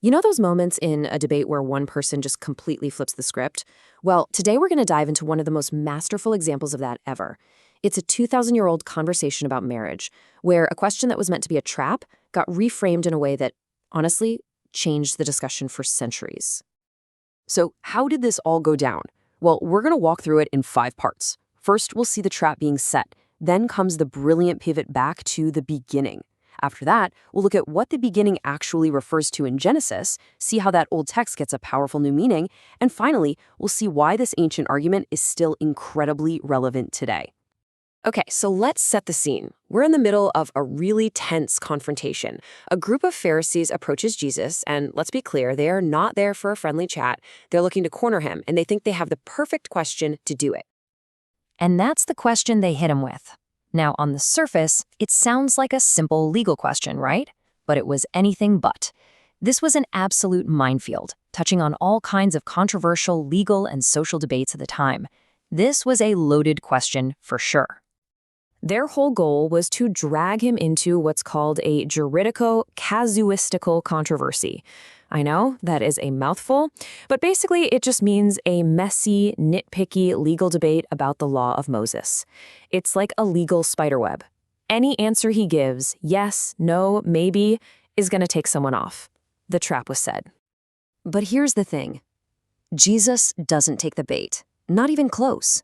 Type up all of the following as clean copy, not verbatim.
You know those moments in a debate where one person just completely flips the script? Well, today we're going to dive into one of the most masterful examples of that ever. It's a 2,000-year-old conversation about marriage, where a question that was meant to be a trap got reframed in a way that, honestly, changed the discussion for centuries. So how did this all go down? Well, we're going to walk through it in 5 parts. First, we'll see the trap being set. Then comes the brilliant pivot back to the beginning. After that, we'll look at what the beginning actually refers to in Genesis, see how that old text gets a powerful new meaning, and finally, we'll see why this ancient argument is still incredibly relevant today. Okay, so let's set the scene. We're in the middle of a really tense confrontation. A group of Pharisees approaches Jesus, and let's be clear, they are not there for a friendly chat. They're looking to corner him, and they think they have the perfect question to do it. And that's the question they hit him with. Now, on the surface, it sounds like a simple legal question, right? But it was anything but. This was an absolute minefield, touching on all kinds of controversial legal and social debates at the time. This was a loaded question for sure. Their whole goal was to drag him into what's called a juridico-casuistical controversy. I know, that is a mouthful, but basically it just means a messy, nitpicky legal debate about the law of Moses. It's like a legal spiderweb. Any answer he gives, yes, no, maybe, is going to take someone off. The trap was set. But here's the thing. Jesus doesn't take the bait, not even close.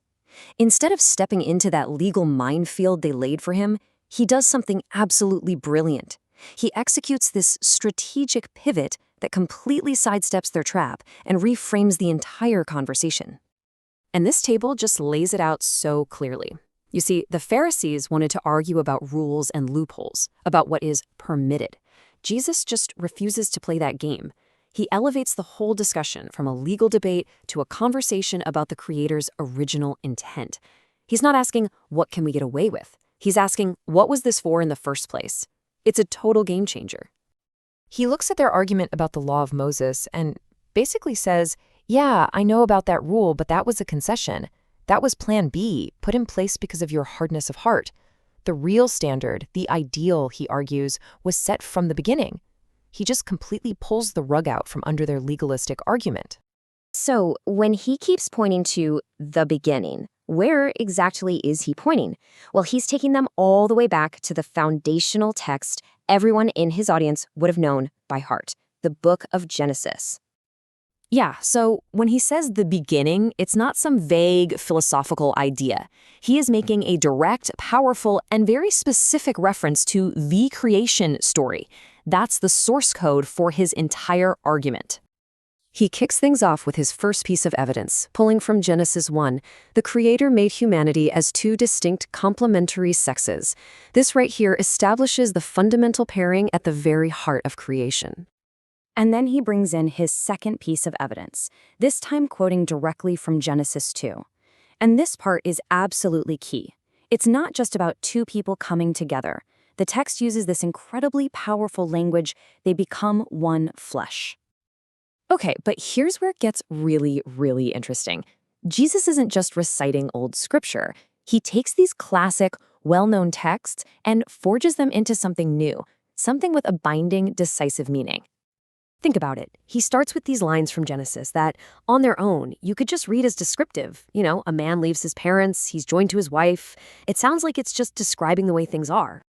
Instead of stepping into that legal minefield they laid for him, he does something absolutely brilliant. He executes this strategic pivot that completely sidesteps their trap and reframes the entire conversation. And this table just lays it out so clearly. You see, the Pharisees wanted to argue about rules and loopholes, about what is permitted. Jesus just refuses to play that game. He elevates the whole discussion from a legal debate to a conversation about the Creator's original intent. He's not asking, what can we get away with? He's asking, what was this for in the first place? It's a total game changer. He looks at their argument about the law of Moses and basically says, yeah, I know about that rule, but that was a concession. That was plan B, put in place because of your hardness of heart. The real standard, the ideal, he argues, was set from the beginning. He just completely pulls the rug out from under their legalistic argument. So, when he keeps pointing to the beginning, where exactly is he pointing? Well, he's taking them all the way back to the foundational text everyone in his audience would have known by heart, the book of Genesis. Yeah, so when he says the beginning, it's not some vague philosophical idea. He is making a direct, powerful, and very specific reference to the creation story. That's the source code for his entire argument. He kicks things off with his first piece of evidence, pulling from Genesis 1. The Creator made humanity as 2 distinct complementary sexes. This right here establishes the fundamental pairing at the very heart of creation. And then he brings in his second piece of evidence, this time quoting directly from Genesis 2. And this part is absolutely key. It's not just about 2 people coming together. The text uses this incredibly powerful language, they become one flesh. Okay, but here's where it gets really, really interesting. Jesus isn't just reciting old scripture. He takes these classic, well-known texts and forges them into something new, something with a binding, decisive meaning. Think about it. He starts with these lines from Genesis that, on their own, you could just read as descriptive. You know, a man leaves his parents, he's joined to his wife. It sounds like it's just describing the way things are.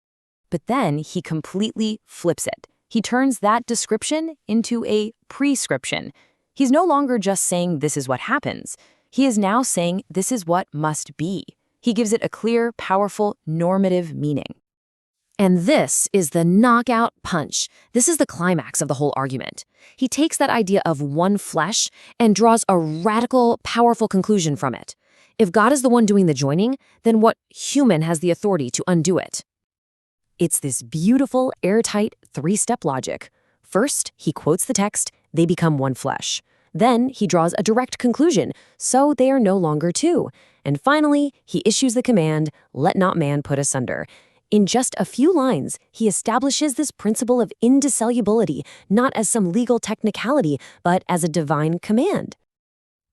But then he completely flips it. He turns that description into a prescription. He's no longer just saying this is what happens. He is now saying this is what must be. He gives it a clear, powerful, normative meaning. And this is the knockout punch. This is the climax of the whole argument. He takes that idea of one flesh and draws a radical, powerful conclusion from it. If God is the one doing the joining, then what human has the authority to undo it? It's this beautiful, airtight, 3-step logic. First, he quotes the text, they become one flesh. Then he draws a direct conclusion, so they are no longer 2. And finally, he issues the command, let not man put asunder. In just a few lines, he establishes this principle of indissolubility, not as some legal technicality, but as a divine command.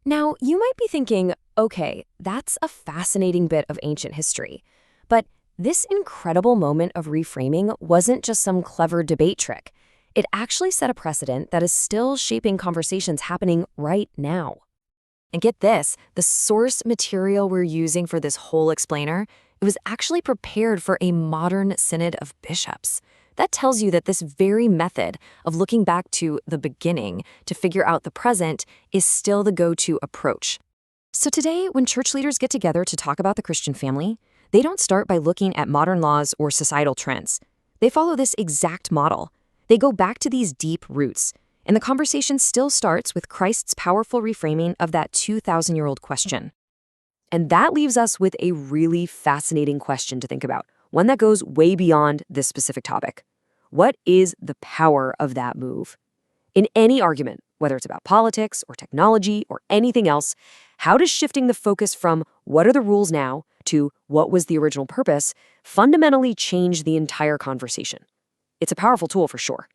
Now, you might be thinking, okay, that's a fascinating bit of ancient history. But this incredible moment of reframing wasn't just some clever debate trick. It actually set a precedent that is still shaping conversations happening right now. And get this, the source material we're using for this whole explainer, it was actually prepared for a modern synod of bishops. That tells you that this very method of looking back to the beginning to figure out the present is still the go-to approach. So today, when church leaders get together to talk about the Christian family, they don't start by looking at modern laws or societal trends. They follow this exact model. They go back to these deep roots. And the conversation still starts with Christ's powerful reframing of that 2,000-year-old question. And that leaves us with a really fascinating question to think about, one that goes way beyond this specific topic. What is the power of that move? In any argument, whether it's about politics or technology or anything else, how does shifting the focus from what are the rules now to what was the original purpose fundamentally change the entire conversation? It's a powerful tool for sure.